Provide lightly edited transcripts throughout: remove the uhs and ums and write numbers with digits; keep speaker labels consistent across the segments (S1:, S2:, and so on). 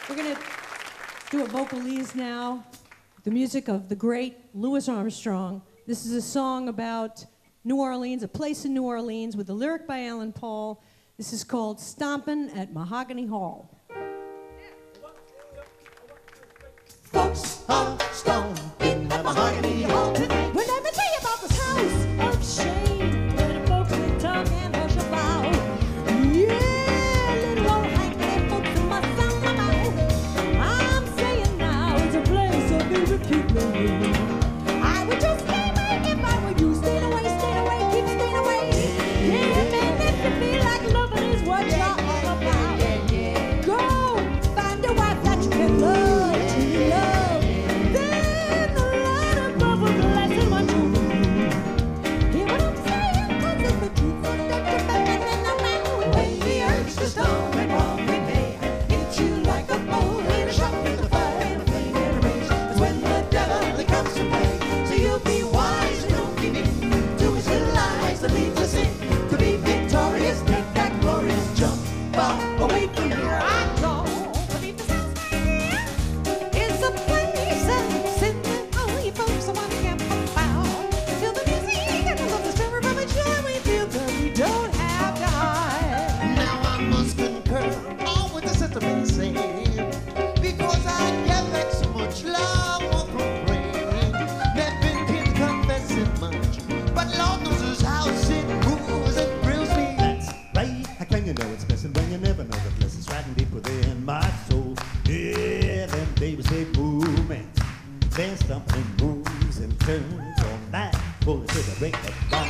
S1: We're going to do a vocalese now, the music of the great Louis Armstrong. This is a song about New Orleans, a place in New Orleans, with a lyric by Alan Paul. This is called Stompin' at Mahogany Hall.
S2: Folks are stomping at Mahogany Hall tonight.
S1: Well, let me tell you about this house of shame where the folks will talk and hush about. Yeah, little old Hank, them folks who must sound my mouth. I'm saying now it's a place of irrecuperable. I would just stay away if I were you. Stay away, keep staying away. Yeah, man, if you feel like loving is what you're all about. Go find a wife that you can love, truly love. Then the light above will bless and watch over you. Hear what I'm saying? 'Cause it's the truth. When
S2: the urge to stomp and walk and may hit you like a bull in a shop with a fire and a flame and a rage. That's when the devil comes to play. So you'll be wise and don't give in to his little lies that lead to sin. To be victorious, make that glorious jump far away from here.
S1: I don't believe this house is a place sitting all you folks so one can't found. Feel the music and the love, the stir of a joy we feel that we don't have time.
S2: Now I must concur all with the sentiments said, because I get so much love from rain. Never can confess it much, but Lord knows this house it moves and thrills me.
S3: That's right. How can you know it's blessed when you never know the blessing's riding deep within my soul? Yeah, them babies they move, man. Their stumping moves and turns all night. Pull it to the break of dawn.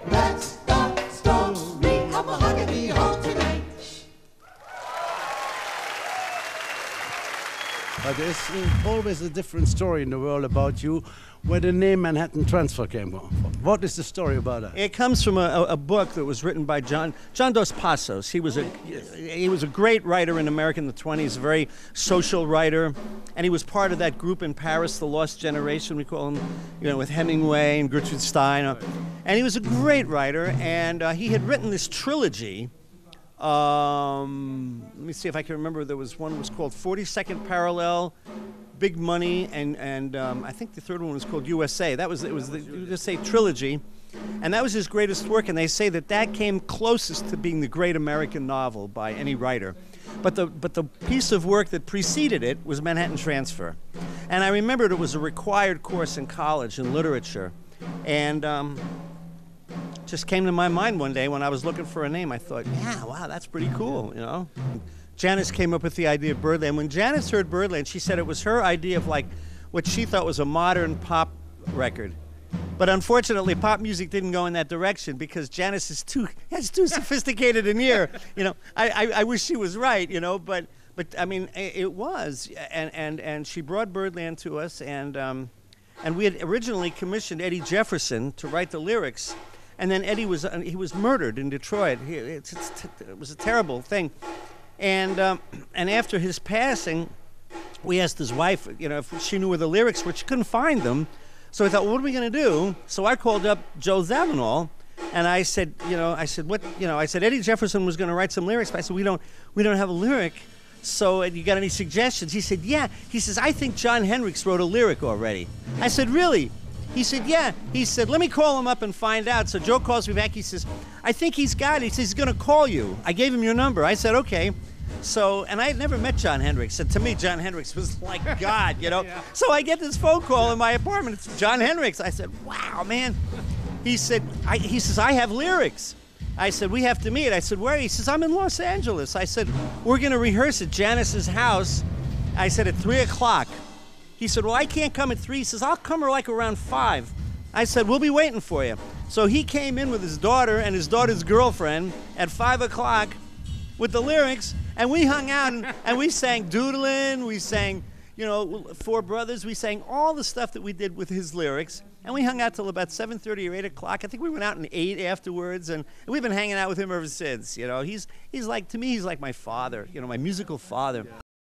S2: That's the story of Mahogany Hall tonight.
S4: But there's always a different story in the world about you, where the name Manhattan Transfer came from. What is the story about that?
S5: It comes from a book that was written by John Dos Passos. He was a great writer in America in the 20s, a very social writer, and he was part of that group in Paris, the Lost Generation, we call him, with Hemingway and Gertrude Stein. And he was a great writer, and he had written this trilogy. Let me see if I can remember. There was one that was called 42nd Parallel, Big Money, and I think the third one was called USA. It was the USA trilogy, and that was his greatest work. And they say that came closest to being the great American novel by any writer. But the piece of work that preceded it was Manhattan Transfer, and I remembered it was a required course in college in literature, and just came to my mind one day when I was looking for a name. I thought, yeah, wow, that's pretty cool, Janice came up with the idea of Birdland. When Janice heard Birdland, she said it was her idea of like what she thought was a modern pop record. But unfortunately, pop music didn't go in that direction because Janice has too sophisticated an ear. I wish she was right, but I mean, it was. And she brought Birdland to us, and we had originally commissioned Eddie Jefferson to write the lyrics. And then Eddie was murdered in Detroit. It was a terrible thing. And after his passing, we asked his wife, if she knew where the lyrics were. She couldn't find them. So I thought, well, what are we going to do? So I called up Joe Zawinul, and I said, Eddie Jefferson was going to write some lyrics, but I said, we don't have a lyric. So you got any suggestions? He said, yeah. He says, I think John Hendricks wrote a lyric already. I said, really? He said, yeah. He said, let me call him up and find out. So Joe calls me back. He says, I think he's got it. He says, he's going to call you. I gave him your number. I said, okay. So, and I had never met John Hendricks. And to me, John Hendricks was like God, you know.
S4: Yeah.
S5: So I get this phone call in my apartment. It's John Hendricks. I said, wow, man. He said, he says, I have lyrics. I said, we have to meet. I said, where? He says, I'm in Los Angeles. I said, we're going to rehearse at Janice's house. I said, at 3 o'clock. He said, well, I can't come at 3. He says, I'll come like around 5. I said, we'll be waiting for you. So he came in with his daughter and his daughter's girlfriend at 5 o'clock with the lyrics, and we hung out and we sang Doodlin', we sang, you know, Four Brothers, we sang all the stuff that we did with his lyrics, and we hung out till about 7:30 or 8 o'clock. I think we went out in 8 afterwards, and we've been hanging out with him ever since, you know. He's like, to me, he's like my father, you know, my musical father.